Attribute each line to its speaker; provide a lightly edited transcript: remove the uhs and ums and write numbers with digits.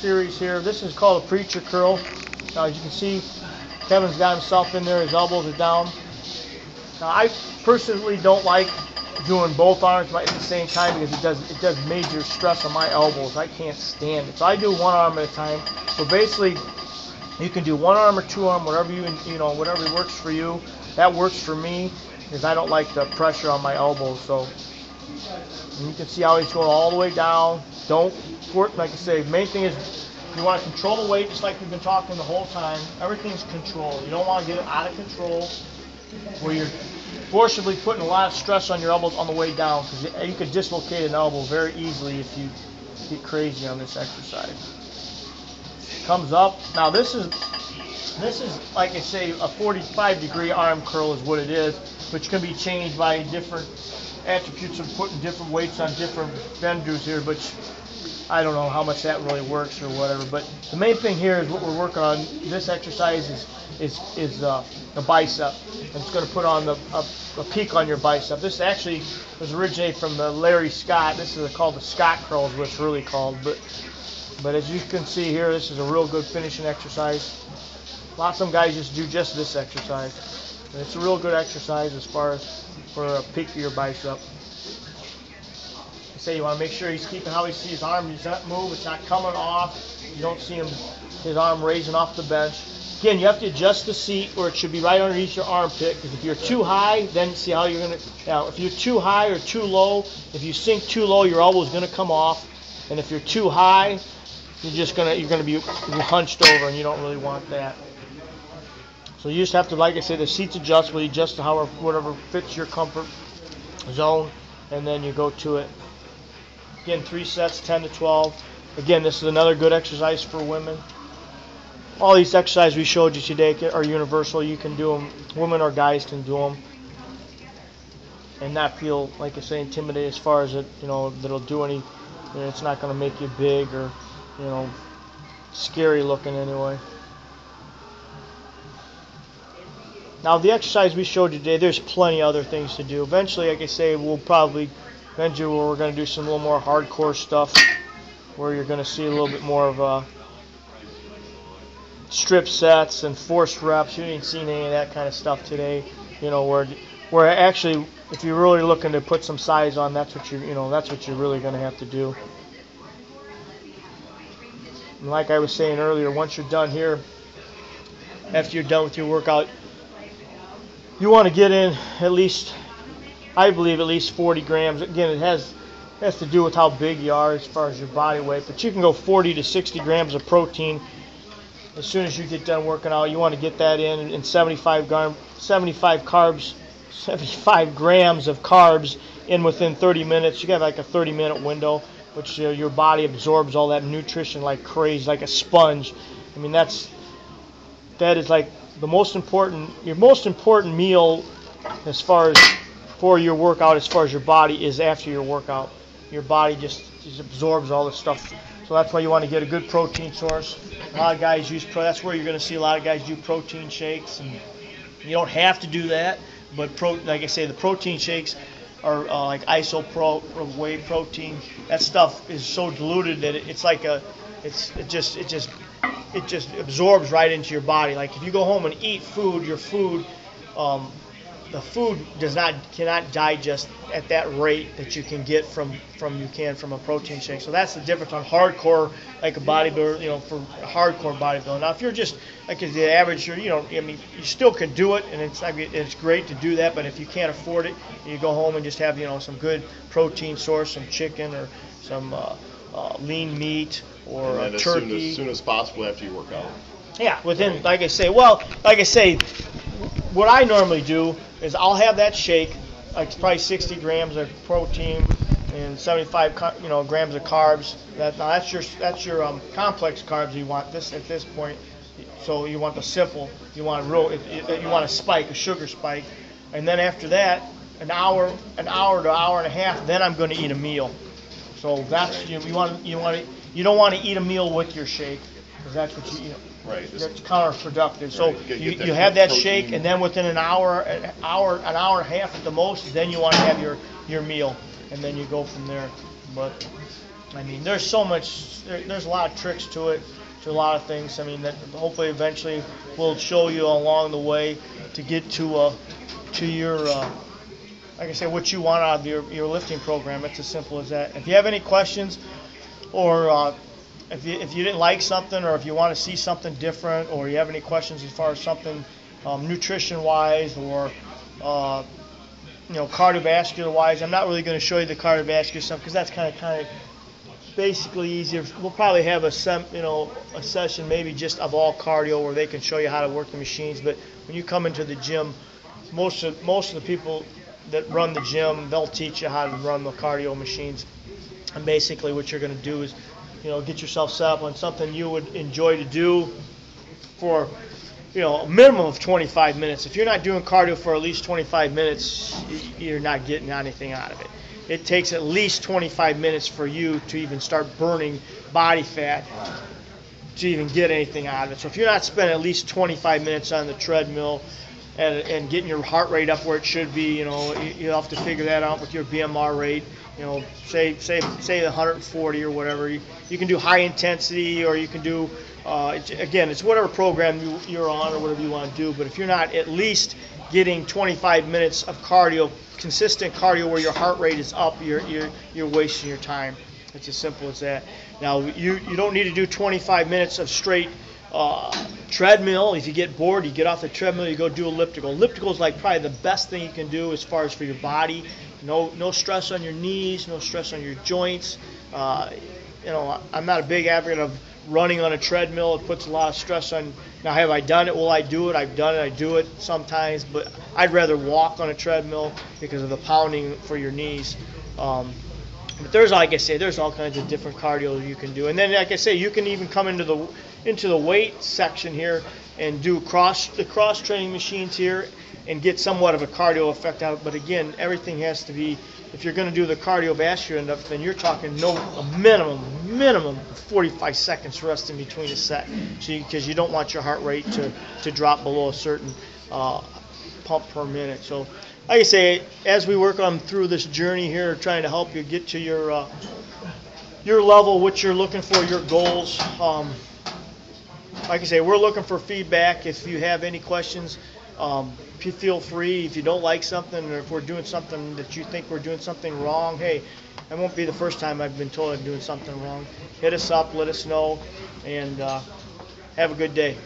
Speaker 1: series here. This is called a preacher curl. Now, as you can see, Kevin's got himself in there. His elbows are down. Now, I personally don't like doing both arms at the same time because it does major stress on my elbows. I can't stand it. So I do one arm at a time. So basically, you can do one arm or two arm, whatever whatever works for you. That works for me because I don't like the pressure on my elbows. So and you can see how he's going all the way down. Don't work, like I say, main thing is you want to control the weight just like we've been talking the whole time. Everything's controlled. You don't want to get it out of control where you're forcibly putting a lot of stress on your elbows on the way down, because you could dislocate an elbow very easily if you get crazy on this exercise. Comes up. Now this is like I say, a 45-degree arm curl is what it is, which can be changed by different attributes of putting different weights on different benders here, but I don't know how much that really works or whatever. But the main thing here is what we're working on. This exercise is the bicep. And it's going to put on a peak on your bicep. This actually was originated from the Larry Scott. This is called the Scott curl, is what it's really called. But as you can see here, this is a real good finishing exercise. Some guys just do just this exercise. And it's a real good exercise as far as for a peak of your bicep. Say you want to make sure he's keeping how he sees his arm. He's not move. It's not coming off. You don't see his arm raising off the bench. Again, you have to adjust the seat where it should be right underneath your armpit, because if you're too high, then see how you're going to. Now, if you're too high or too low, if you sink too low, your elbow is going to come off, and if you're too high, you're going to be hunched over, and you don't really want that. So you just have to, like I said, the seat's adjustable. You adjust to whatever fits your comfort zone, and then you go to it. Again, 3 sets, 10 to 12. Again, this is another good exercise for women. All these exercises we showed you today are universal. You can do them. Women or guys can do them, and not feel, like I say, intimidated as far as that it'll do any. It's not going to make you big or scary looking anyway. Now, the exercise we showed you today, there's plenty of other things to do. Eventually, like I say, we're going to do some little more hardcore stuff where you're going to see a little bit more of strip sets and forced reps. You ain't seen any of that kind of stuff today. Where actually, if you're really looking to put some size on, that's what you're really going to have to do. And like I was saying earlier, once you're done here, after you're done with your workout, you want to get in at least, I believe, at least 40 grams. Again, it has to do with how big you are as far as your body weight, but you can go 40 to 60 grams of protein as soon as you get done working out. You want to get that in 75 grams of carbs in within 30 minutes. You got like a 30-minute window, which your body absorbs all that nutrition like crazy, like a sponge. I mean, that is like your most important meal as far as for your workout, as far as your body, is after your workout. Your body just absorbs all this stuff. So that's why you want to get a good protein source. A lot of guys use that's where you're going to see a lot of guys do protein shakes, and you don't have to do that. But like I say, the protein shakes are like Isopro whey protein. That stuff is so diluted that it just absorbs right into your body. Like if you go home and eat food, the food cannot digest at that rate that you can get from a protein shake. So that's the difference on hardcore, like a bodybuilder, for hardcore bodybuilding. Now, if you're just like the average, you still can do it, and it's great to do that. But if you can't afford it, you go home and just have some good protein source, some chicken or some lean meat or
Speaker 2: and then
Speaker 1: turkey.
Speaker 2: As soon as possible after you work out.
Speaker 1: Yeah, within, like I say, what I normally do is I'll have that shake, like probably 60 grams of protein and 75 grams of carbs. That's your complex carbs you want this at this point. So you want the simple, you want a spike, a sugar spike, and then after that, an hour to hour and a half, then I'm going to eat a meal. So that's you don't want to eat a meal with your shake, because that's what you eat.
Speaker 2: Right.
Speaker 1: That's counterproductive.
Speaker 2: Right.
Speaker 1: So you have that shake, and then within an hour and a half at the most, then you want to have your meal, and then you go from there. But I mean, there's so much. There's a lot of tricks to it, to a lot of things. I mean, that hopefully eventually we'll show you along the way to get to your like I say, what you want out of your lifting program. It's as simple as that. If you have any questions, or if you didn't like something, or if you want to see something different, or you have any questions as far as something nutrition-wise, or cardiovascular-wise, I'm not really going to show you the cardiovascular stuff because that's kind of basically easier. We'll probably have a session maybe just of all cardio where they can show you how to work the machines. But when you come into the gym, most of the people that run the gym, they'll teach you how to run the cardio machines. And basically what you're going to do is, get yourself set up on something you would enjoy to do for, a minimum of 25 minutes. If you're not doing cardio for at least 25 minutes, you're not getting anything out of it. It takes at least 25 minutes for you to even start burning body fat to even get anything out of it. So if you're not spending at least 25 minutes on the treadmill and getting your heart rate up where it should be, you have to figure that out with your BMR rate. Say 140 or whatever. You can do high intensity, or you can do again, it's whatever program you're on or whatever you want to do. But if you're not at least getting 25 minutes of cardio, consistent cardio where your heart rate is up, you're wasting your time. It's as simple as that. Now, you don't need to do 25 minutes of straight treadmill. If you get bored, you get off the treadmill, you go do elliptical. Elliptical is like probably the best thing you can do as far as for your body. No stress on your knees, no stress on your joints. I'm not a big advocate of running on a treadmill. It puts a lot of stress on. Now, have I done it? Will I do it? I've done it. I do it sometimes, but I'd rather walk on a treadmill because of the pounding for your knees. But there's, like I say, there's all kinds of different cardio you can do. And then, like I say, you can even come into the weight section here and do the cross training machines here and get somewhat of a cardio effect out. But again, everything has to be, if you're going to do the cardiovascular stuff, then you're talking a minimum of 45 seconds rest in between a set, because you don't want your heart rate to drop below a certain pump per minute. So, like I say, as we work on through this journey here, trying to help you get to your level, what you're looking for, your goals. Like I say, we're looking for feedback. If you have any questions, feel free. If you don't like something, or if we're doing something that you think we're doing something wrong, hey, that won't be the first time I've been told I'm doing something wrong. Hit us up, let us know, and have a good day.